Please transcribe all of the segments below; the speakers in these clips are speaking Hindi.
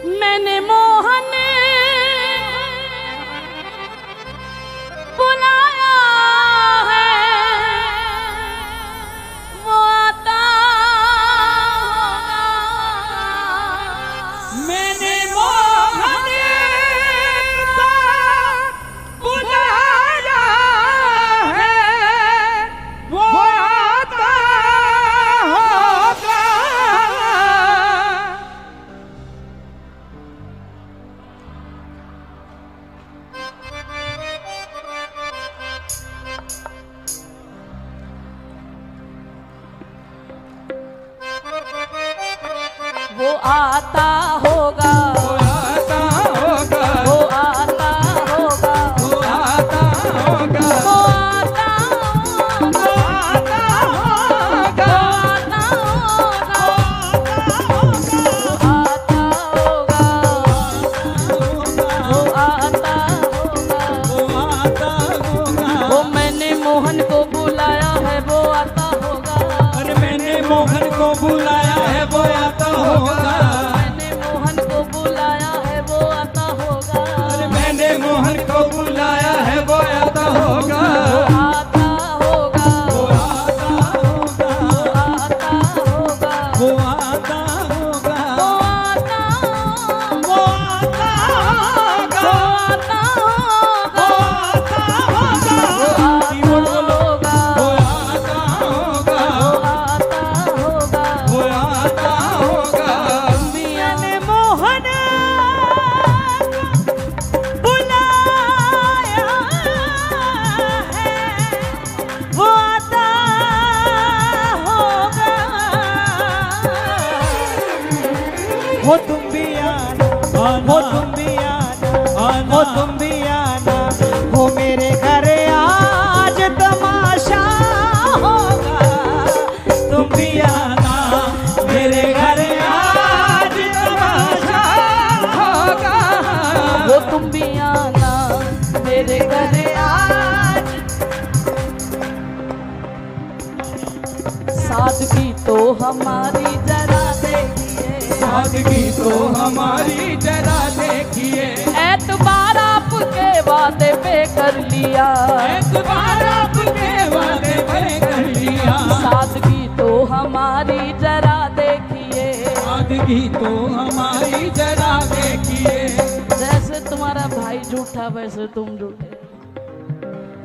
मैंने मोहन बुलाया है, वो आता होगा। मैंने मोहन को बुलाया है, वो आता होगा। वो आता होगा, वो आता होगा, वो आता होगा, वो आता होगा, वो आता होगा, वो आता होगा, वो आता होगा। वो मैंने मोहन को बुलाया है, वो आता होगा। और मैंने मोहन को बुलाया है, वो आता होगा। मैंने मोहन को बुलाया है, वो आता होगा। और मैंने मोहन को बुलाया है, वो आता होगा। वो आता होगा, वो आता होगा, वो आता होगा, वो आता होगा, वो आता वो आता होगा, वो आता होगा, वो आता होगा, वो आता होगा, वो आता होगा। मैंने मोहन बुलाया है, वो आता होगा। हो तुम भी आना, हो तुम भी आना, हो तुम भी आना, हो मेरे घर आज तमाशा होगा। तुम भी आना मेरे घर आज तमाशा होगा। वो तुम भी आना मेरे घर आज। सादगी तो हमारी जरा देखिए, सादगी तो हमारी जरा देखिए, एतबार आपके वादे पे कर लिया, एतबार आपके वादे पे कर लिया। सादगी तो हमारी जरा देखिए, सादगी तो हमारी जरा देखिए। जैसे तुम्हारा भाई झूठा वैसे तुम झूठे।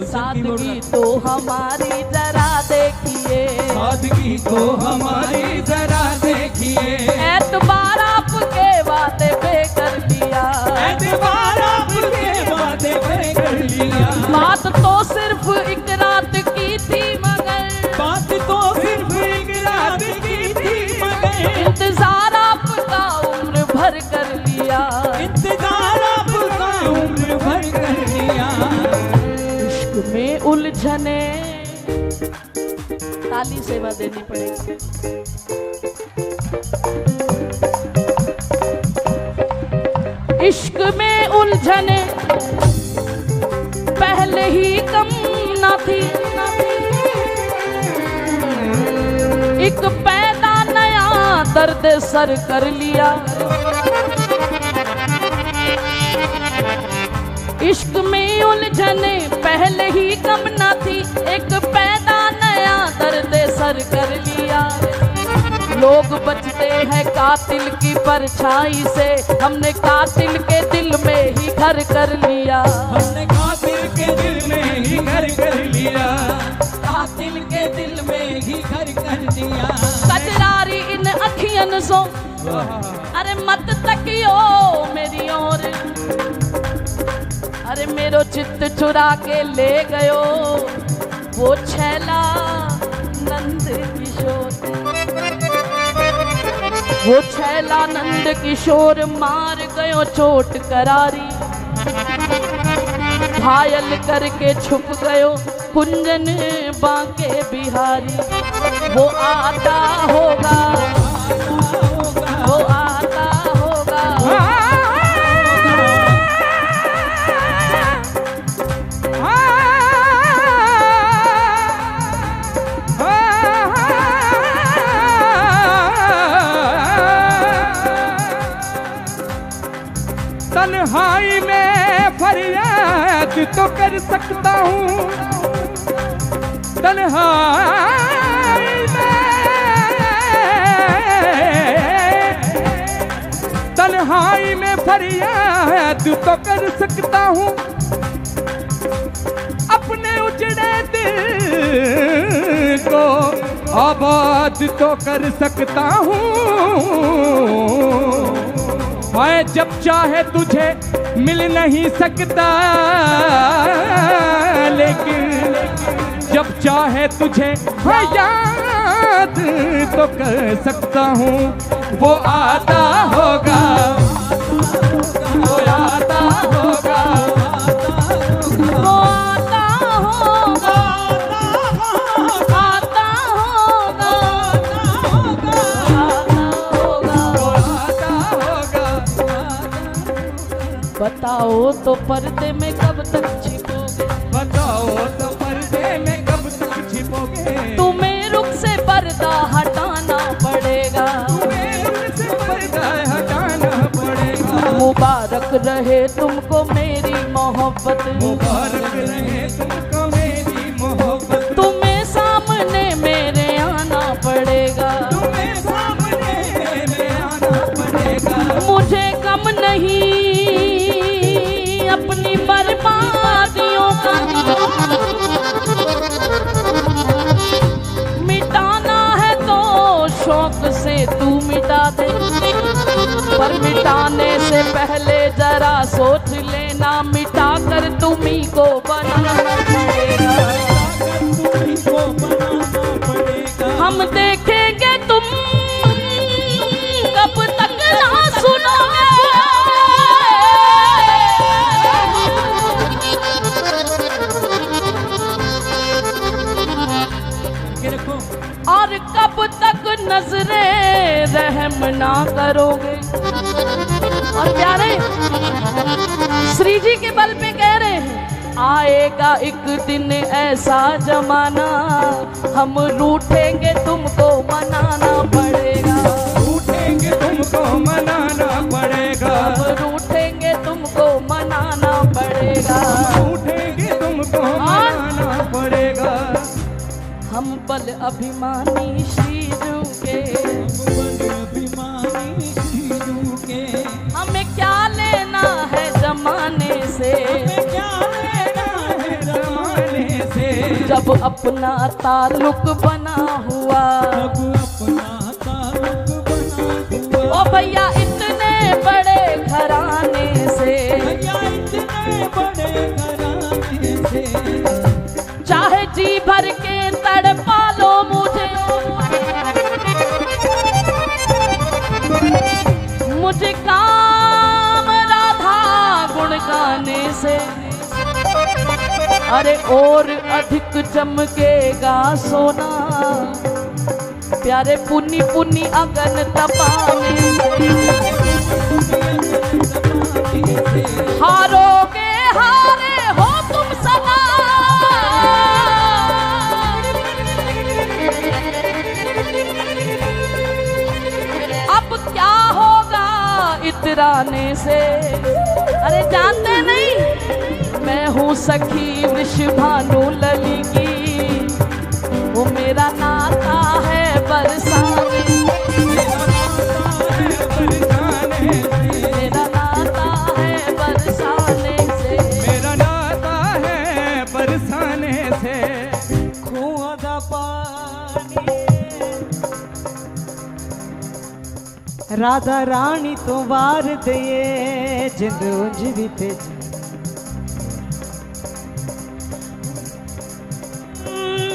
सादगी तो हमारी जरा देखिए, सादगी तो हमारी जरा देखिए, एतबार आपके वादे पे कर लिया, एतबार आपके वादे पे कर लिया। बात तो सिर्फ एक रात की थी मगर, बात तो सिर्फ एक रात की थी मगर, इंतजार आपका उम्र भर कर लिया, इंतजार आपका उम्र भर कर लिया। इश्क में उलझने, ताली सेवा देनी पड़ेगी। इश्क में उलझने पहले ही कम न थी, एक पैदा नया दर्द सर कर लिया। इश्क में उलझने पहले ही कम न थी, एक पैदा नया दर्द सर कर लिया। लोग बचते हैं कातिल की परछाई से, हमने कातिल के दिल में ही घर कर लिया, हमने कातिल के दिल में ही घर कर लिया, कातिल के दिल में ही घर कर लिया। कजरारी इन अखियन सो, अरे मत तकियो मेरी ओर, अरे मेरो चित्त चुरा के ले गयो वो छैला नंद किशोर, वो छैला नंद किशोर मार गयो चोट करारी, घायल करके छुप गयो कुंजन बांके बिहारी। वो आता होगा, वो आता होगा, तन्हाई में फरियाद तो कर सकता हूँ, तन्हाई में फरियाद तो कर सकता हूँ, अपने उजड़े दिल को आबाद तो कर सकता हूँ। मैं जब चाहे तुझे मिल नहीं सकता, लेकिन जब चाहे तुझे मैं याद तो कर सकता हूँ। वो आता होगा, वो आता होगा, वो आता होगा, आता होगा, आता होगा। बताओ तो पर्दे में कब तक छिपोगे, बताओ तो पर्दे में कब तक छिपोगे, तुम्हें रुख से पर्दा हटाना पड़ेगा, तुम्हें रुख से पर्दा हटाना पड़ेगा। मुबारक रहे तुमको मेरी मोहब्बत, मुबारक रहे तुमको मेरी मोहब्बत, तुम्हें सामने मेरे आना पड़ेगा, तुम्हें सामने मेरे आना पड़ेगा। मुझे गम नहीं अपनी बर्बादियों का, मिटाना है तो शौक से तू मिटा दे, पर मिटाने से पहले जरा सोच लेना, मिटा कर तुम्ही को बनाना पड़ेगा। हम देखेंगे तुम कब तक ना सुनोगे, और कब तक नजरे रहम ना करोगे। और प्यारे श्री जी के बल पे कह रहे हैं, आएगा एक दिन ऐसा जमाना, हम रूठेंगे तुमको मनाना पड़ेगा, रूठेंगे तुमको मनाना पड़ेगा, हम रूठेंगे तुमको मनाना पड़ेगा, रूठेंगे तुमको मनाना पड़ेगा। हम बल अभिमानी शीरू के, हमें क्या लेना है जमाने से, जब अपना ताल्लुक बना हुआ। ओ भैया इतने बड़े घराने से, चाहे जी भर के तड़पा लो मुझे, मुझे काम राधा गुण गाने से, अरे और अधिक चमकेगा सोना प्यारे पुनी पुनी अगन तपाने से, हारोगे हारे हो तुम सदा, अब क्या होगा इतराने से। अरे जानते नहीं मैं हूँ सखी वृषभानु लली की, वो मेरा नाता है बरसाने, मेरा नाता है बरसाने से, मेरा नाता है बरसाने से। खूह दा पानी राधा रानी तो वार दे जिंद उंज भी ते,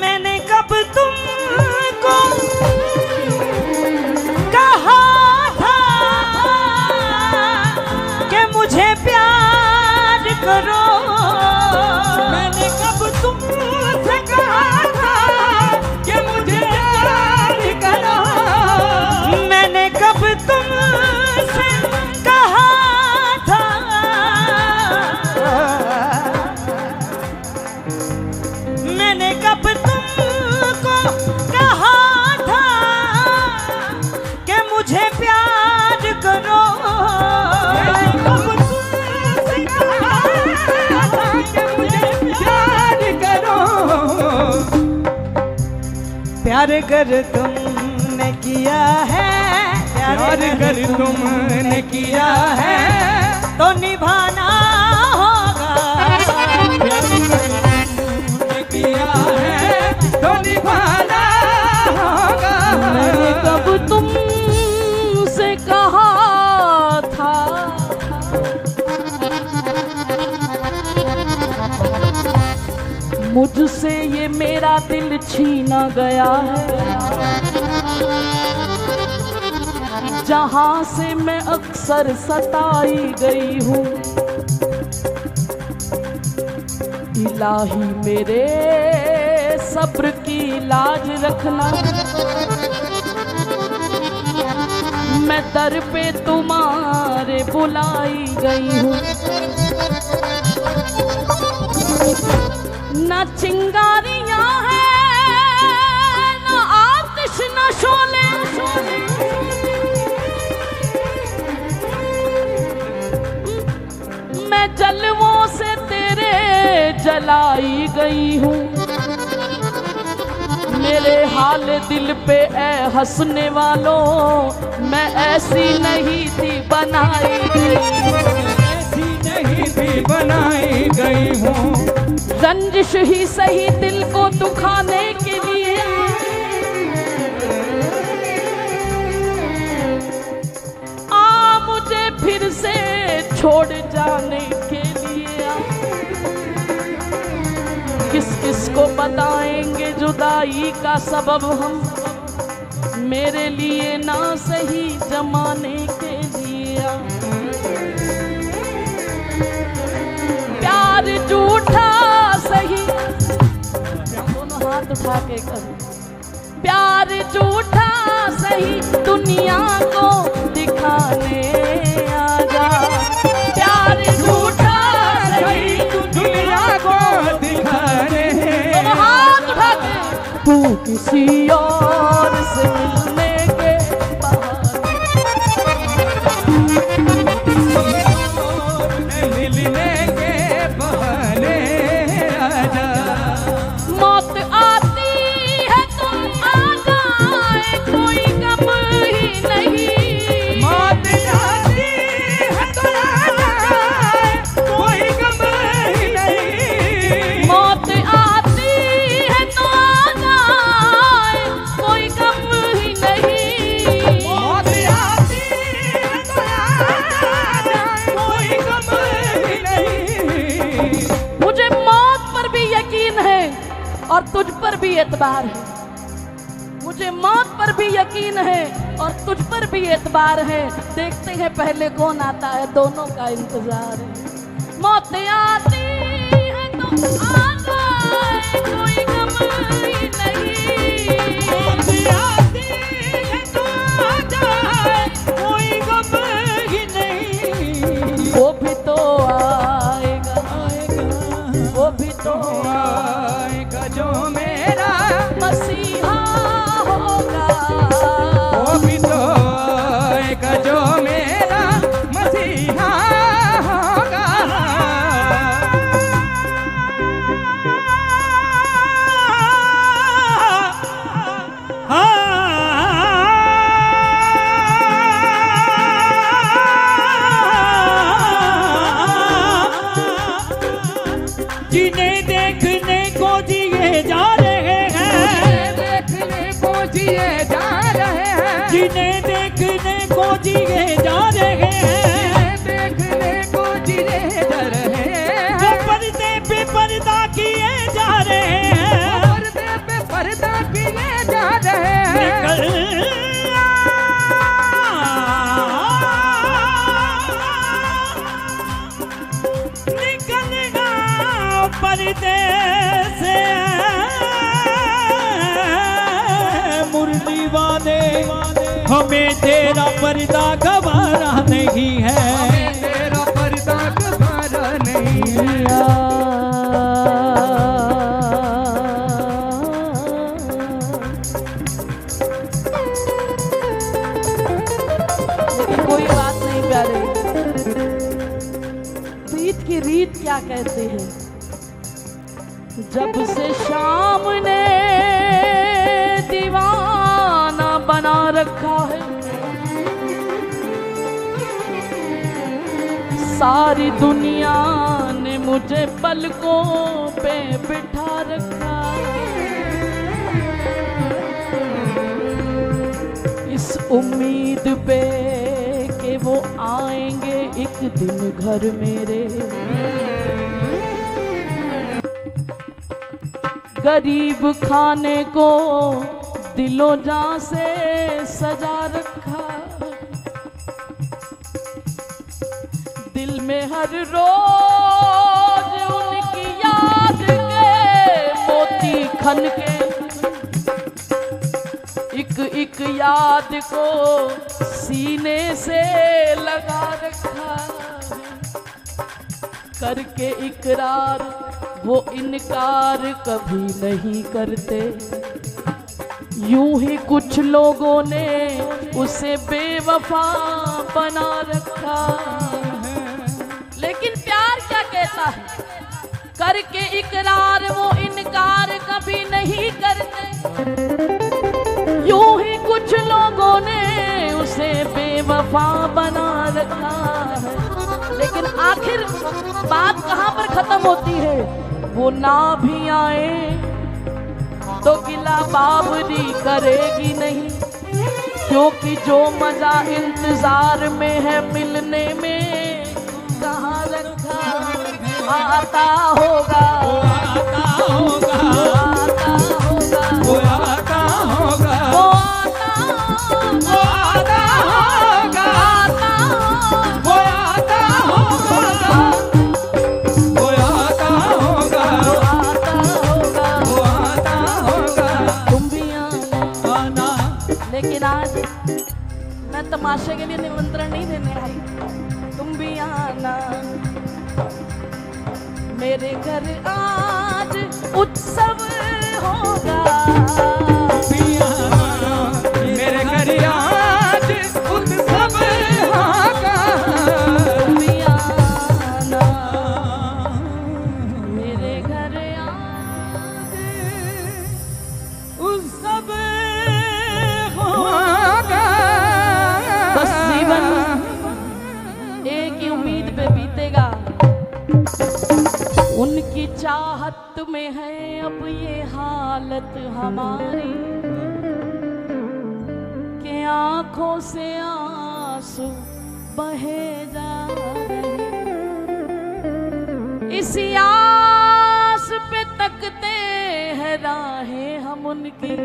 मैंने कब तुमको कहा था कि मुझे प्यार करो, मैंने कब तुमसे कहा था कि मुझे प्यार करो, मैंने कब तुमसे कहा था प्यार कर तुमने किया है, प्यार कर तुमने किया है तो निभाना होगा। प्यार कर तुमने किया है तो निभाना होगा। मैंने कब तुमसे कहा था मुझसे ये मेरा दिल छीना गया है, जहां से मैं अक्सर सताई गई हूँ। इलाही मेरे सब्र की लाज रखना, मैं दर पे तुम्हारे बुलाई गई हूँ। न चिंगारियां हैं न आतिश न शोले, मैं जलवों से तेरे जलाई गई हूँ। मेरे हाल दिल पे ऐ हंसने वालों, मैं ऐसी नहीं थी बनाई गई, ऐसी नहीं थी बनाई गई हूँ। रंजिश ही सही दिल को दुखाने के लिए, आ मुझे फिर से छोड़ जाने के लिए। किस किस को बताएंगे जुदाई का सबब हम, मेरे लिए ना सही जमाने के लिए। प्यार झूठा सही, दोनों हाथ उठा के करो। प्यार झूठा सही दुनिया को दिखाने आजा, प्यार झूठा सही दुनिया को दिखाने। दोनों हाथ उठा के। तू किसी और से मिलने के मिलने के बहाने आजा। मौत आती है तो आ जाए, कोई गम ही नहीं। मौत आती है तो आ जाए, कोई गम ही नहीं। मौत आती है तो आ जाए, कोई गम ही नहीं। मौत आती है तो आ जाए, कोई गम ही नहीं। मुझे मौत पर भी यकीन है और तुझ पर भी एतबार है। मुझे मौत पर भी यकीन है और तुझ पर भी एतबार है। देखते हैं पहले कौन आता है, दोनों का इंतजार है। मौत आती है तो आ जाए, कोई गम ही नहीं। मौत आती है तो आ जाए, कोई गम ही नहीं। वो भी तो आएगा, वो भी तो आएगा जो मेरा मसीहा होगा। वो भी तो आएगा जो मेरा मसीहा होगा। जिन्हें देखने को जिए जा रहे हैं, देखने को जिए जा रहे हैं। जिन्हें देखने को जिए जा रहे हैं, देखने को जिए जा रहे हैं। वो पर्दे पे पर्दा किए जा रहे हैं। पर्दे पे पर्दा किए जा रहे हैं। निकलना पर्दे से मुरली वाले, हमें तेरा पर्दा गवारा नहीं है। तेरा पर्दा गवारा नहीं है। लेकिन कोई बात नहीं प्यारे, प्रीत की रीत क्या कहते हैं। जब से शाम ने दीवार रखा है। सारी दुनिया ने मुझे पलकों पे बिठा रखा है। इस उम्मीद पे कि वो आएंगे एक दिन घर मेरे। गरीब खाने को दिलो जान से सजा रखा। दिल में हर रोज उनकी याद के मोती खन के। एक याद को सीने से लगा रखा। करके इकरार वो इनकार कभी नहीं करते। यूं ही कुछ लोगों ने उसे बेवफा बना रखा है। लेकिन प्यार क्या कहता है? करके इकरार वो इनकार कभी नहीं करते। यूं ही कुछ लोगों ने उसे बेवफा बना रखा है। लेकिन आखिर बात कहाँ पर खत्म होती है? वो ना भी आए तो गिला बाबरी करेगी नहीं। क्योंकि जो मजा इंतजार में है मिलने में कहाँ रखा। आता होगा, आता होगा, आता होगा, वो आता होगा, वो आता होगा, वो आता होगा, वो आता होगा, वो आता होगा, वो आता होगा। तुम भी आना। आना लेकिन आज मैं तमाशे के लिए निमंत्रण नहीं देने आई। तुम भी आना मेरे घर, आज उत्सव होगा। मेरे घर आज उत्सव होगा। तुम भी आना मेरे घर, आज उत्सव होगा। बस जीवन एक ही उम्मीद पे बीतेगा। उनकी चाहत में है अब ये हालत हमारी कि आंखों से आंसू बहे जा रहे। इसी आस पे तकते हैं राहें हम उनकी।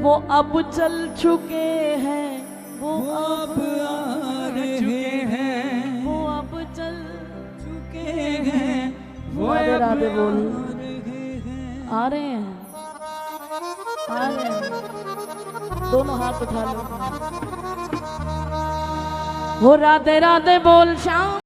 वो अब चल चुके हैं, वो अब आ रहे हैं, वो अब चल चुके हैं, वो राधे राधे अब बोल। आ रहे हैं। आ रहे हैं, आ रहे हैं। दोनों हाथ उठा लो। वो राधे राधे बोल श्याम।